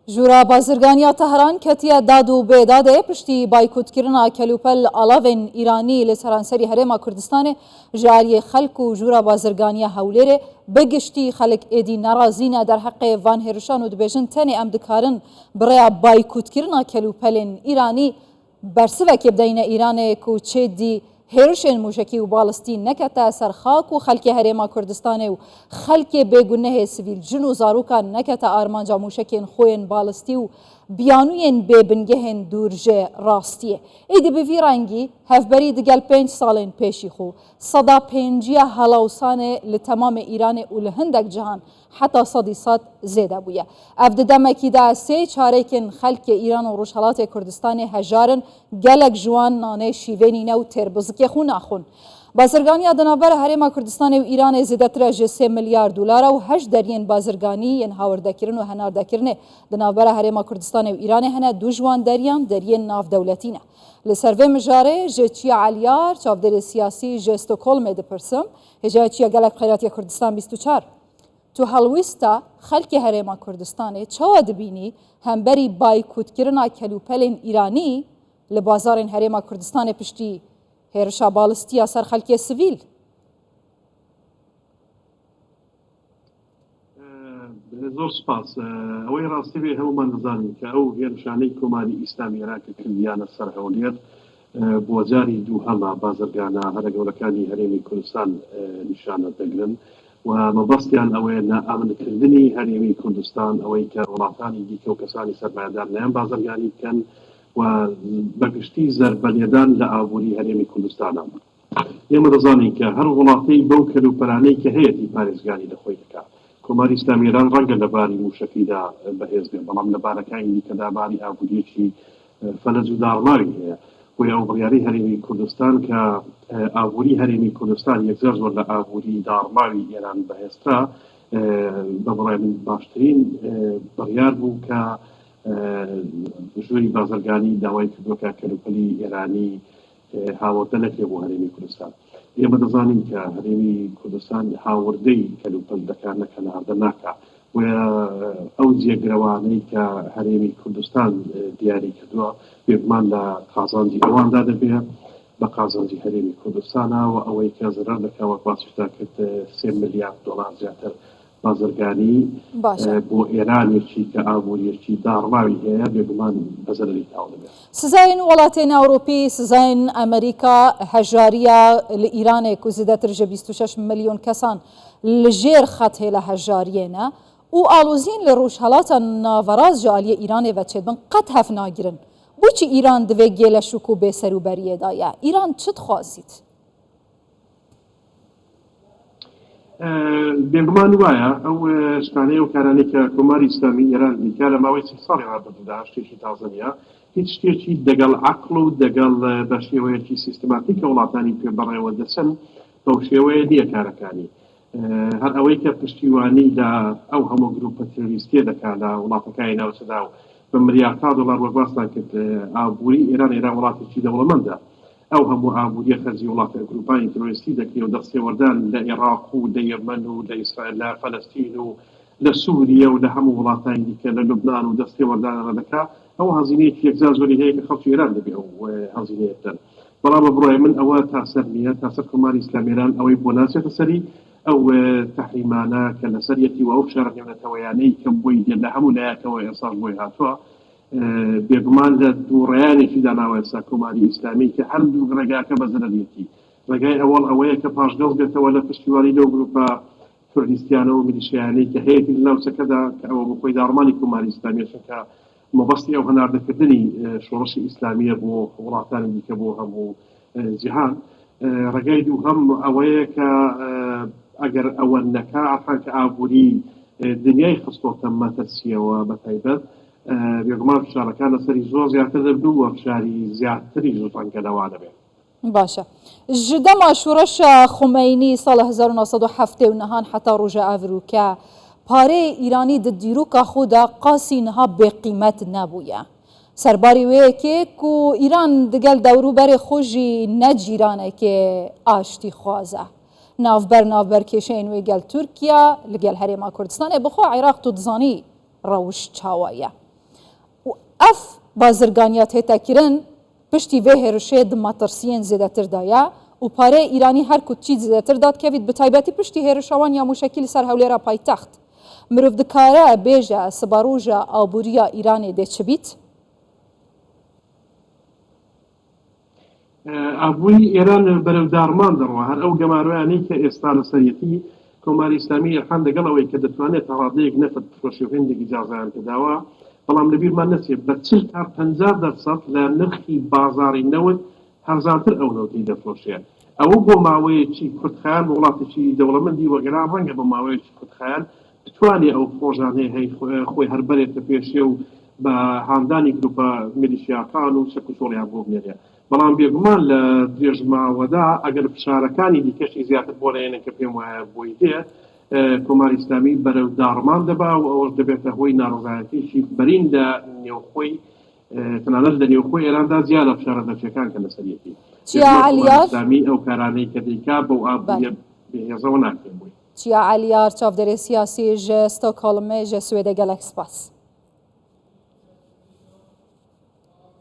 جورا بازرگانیا تهران کتیا داد و بیداده پشتی بایکوت کرنا کلوپل آلاوین ایرانی لسرانسری هرما کردستان جاری خلق و جورا بازرگانیا هولره بگشتی خلق ایدی نرازینا در حق وان هرشان و دبیجن تنی امدکارن برای بایکوت کرنا کلوپل ایرانی برسوه که بدین ایران کوچه دی هرشن موشکی و بالستین نکتا سر خاک و خلک هرما کردستان و خلک بگونه سویل جن و زاروکان نکتا آرمانجا موشکین خوین بالستی و بیانوین ببنگهن دورجه راستیه. ایدی بوی رنگی هفبری دگل 5 سالین پیشی خو صدا 5 هلاوسانه لتمام ایران و لهندک جهان حتی صدیصات زیده بویه. افد دمکی دا 3 چارکن خلک ایران و روشهلات کردستان هجارن گلک جوان نانه شیوینی نو تربزکی خون آخون. بازرگانی دنابر هرما کردستان و ایران زیادتر از 3 میلیارد دلار و 8 درین بازرگانی هاوردکرن و هناردکرن دنابر هرما کردستان و ایران هنه دو جوان درین ناف دولتینه. لسروی مجاره جچی علیار چافدر سیاسی جستوکولم دپرسم هجاچی گلک خیراتی کردستان 24 تو هلویستا خلک هرما کردستان چه دبینی هم بری بایکوت کرنا کلوپل ایرانی لبازار هرما کردستان پشتی هرشا بالستی سر خلک سویل. زۆر سپاس ئەوەی ڕاستی بێ هەمومان دەزانین کە ئەو هێرشانەی کۆماری ئیسلامی عێراق کردیانە سەر هەولێر بۆ جاری دووهەمە بازرگانە هەرە گەورەکانی هەرێمی کوردستان نیشانە دەگرن و مەبەستیان ئەوەیە نائامنکردنی هەرێمی کوردستان ئەوەی کە وڵاتانی دیکە و کەسانی سەرمایەدار نیان بازرگانی بکەن و بەگشتی زەربەلێدان لە ئابووری هەرێمی کوردستانە. ئێمە دەزانین کە هەر وڵاتەی بەو کەلوپەرانەی کە هەیەی پارێزگاری لە خۆی دەکات. کۆماری ئیسلامی ئێران ڕەنگە لەباری موشەکیدا بەهێز بێت بەڵام لەبارەکانی دیکەدا باری ئابووریەکی فەلەج و داڕماوی هەیە بۆ ئەو بڕیاری هەرێمی کوردستان کە ئابووری هەرێمی کوردستان یەکجار زۆر لە ئابووری داڕماوی ئێران بەهێزترا بە بڕای من باشترین بڕیار بوو کە ژووری بازرگانی داوای کردووە کە کەلوپەلی ئێرانی هاوردە نەکرێ بۆ هەرێمی کوردستان. ئێمە دەزانین کە هەرێمی کوردستان هاوردەی کەلوپەل دەکات نە کەناردە ناکات و ئەو جێگرەوانەی کە هەرێمی کوردستان دیاری کردووە بێگومان لە قازانجی ئەواندا دەبێت بە قازانجی هەرێمی کوردستانە و ئەوەی کە زەرەر دەکات وەک باسیشتا کرد 3 میلیارد دلار زیاتر بازرگانی بۆ ئێرانێکی کە ئابووریەکی داڕماوی هەیە بێگومان بەزەرری تاو دەبێت. سزاین وڵاتین ئەوروپی سزاین ئەمریکا هەژاریە لە ئیرانێک و زیاتر ژە 26 ملیۆن کەسان لەژێر خەت هەیە لە هەژاریێنە و ئالۆزین لە ڕۆژهەڵاتە ناڤەڕاست جالیە ئیرانێ بەچێت بن قەت هەف ناگرن. بۆچی ئیران دەوێ گێلە شوک و بێسەروبەریەدایە؟ ئیران چت خوازیت؟ بێگومان وایە ئەو شتانەی و کارانەی کە کۆماری ئیسلامی ئێران دیکە لە ماوەی 30 ساڵی ڕابردوودا شتێکی تازە نیە، هیچ شتێکی دەگەڵ عەقڵ و دەگەڵ بە شێوەیەکی سیستماتیکە وڵاتانی پێبەڕێوە دەچن بەو شێوەیە نییە کارەکانی. هەر ئەوەی کە پشتیوانی لە ئەو هەموو گروپە تێروریستیە دەکات لە وڵاتەکانی ناوچەدا و بە ملیاردتا دۆلار وەرباسان کرد ئابووری ئێران وڵاتێکی دەوڵەمەندە. ئەو هەموو ئابووریە خەرجی وڵاتە گروپانی تۆریستی دەکرێت و دەستێوەردان لە عێراق و لە یەمەن و لە ئیسرائیل لە فەلەستین و لە سووریا و لە هەموو وڵاتانی دیکە لە لوبنان و دەستێوەردانە دەکات ئەو هەزینەیەکی یەکجار زۆری هەیە کە خەڵکی ئێران دەبێت ئەو هەزینەیە بدەن. بەڵام بە بڕای من ئەوە تاسەر نییە، تاسەر کۆماری ئیسلامی ئێران ئەوەی بۆ ناچێتە سەری ئەو تەحریمانە کە لەسەر یەکی و ئەو شەڕە نێونەتەوەیانەی کە بۆی لە هەموو لایەکەوە ئێساش بۆی هاتووە بێگومان لە دووڕێیانێکی داناوە ئێستا کۆماری ئیسلامی کە هەردوو ڕێگاکە بە زەرەرەتی. ڕێگای ئەوەڵ ئەوەیە کە پاشگەڵ بێتەوە لە پشتیوانی لەو گروپە توریستیانە و میلیشیانەی کە هەیە لە ناوچەکەدا کە ئەوە بۆ خۆی داڕمانی کۆماری ئیسلامیە چونکە مەبەستی ئەو هەناردەکردنی شۆڕشی ئیسلامیە بۆ وڵاتانی دیکە بۆ هەموو جیهان. ڕێگای دووهەم ئەوەیە کە ئەگەر ئەوە نەکا ئەفان کە ئابووری دنیای خستۆتە مەترسیەوە بەتایبەت بێگومان فشارەکان لەسەری زۆر زیاتر دەبن و فشاری زیاتری ڕەنگەدەوا دەبێت. باشە ji dema şûreşa Xumeyni sala 1970 û nihan heta roja Evrûke pareyê Îranî di dîroka xwe de qasî niha bêqîmet nebûye. Serbarî wêyekê ku Îran digel dewrûberê xwe jî ne cîranekê aştî xwaze. Navber kêşeyên wê gel Tirkiye li gel Herêma Kurdistanê bi xwe Iraq tu dizanî rewş çawa ye. ئەف بازرگانیە تێتەکردن پشتی vê هێرشێ di matirsiyên zêdetir da ye û pareyê Îranî her ku çî zêdetir dat kevît bi taybetî piştî hêrişawan ya mûşekî li ser hewlêra paytext. Mirov dikare bêje sibaroja aboriya Îranê dê çi bît? ئابووری ئێران بەرەودارمان دەڕوا هەر ئەو گەمارویانەی کە ئێستا لە سەرەتی کۆماری ئیسلامی ئێران دەگەڵەوەی کە دەتوانێت هەڵادەیەک نەفت فرۆشی و هێندێکی جازایان پێداوە بەڵام لەبیرمان نەچێت بە 40 تا 50% لە نرخی بازاڕی نەوت هەرزانتر ئەو نەوتی دەفرۆشێ ئەوە بۆ ماوەیەکی کورتخایان بە وڵاتێکی دەوڵەمەندی وەگەرا ڕەنگە بە ماوەیەکی کورتخایان بتوانێت ئەو خۆژانەیە خۆی هەر بەرێتە پێشێ و بە هاندانی گروپە میلیشیاکان و شەک و شۆڕیان بۆ بنێرێ بەڵام بێگومان لە درێژماوەدا ئەگەر فشارەکانی دیکەشی زیاتر بۆ لەێنە کە پێم وایە بۆی دێ کۆماری ئیسلامی بەرەوداڕمان دەبا و ئەوەش دەبێتە هۆی ناڕزایەتیشی بەرین لە نێوخۆی تەنانەت لە نێوخۆی ئێراندا زیاد لە فشارە دەرچەکان کە لەسەرەتی ئیسلامی ئەو کارانەی کە دەیکا بەو ئابووریە بێهێزەوە ناکرێت بووی چیا علیار چاودێرێ سیاسی ژە ستۆکهۆڵمێ ژە سوێدە گەلەک سپاس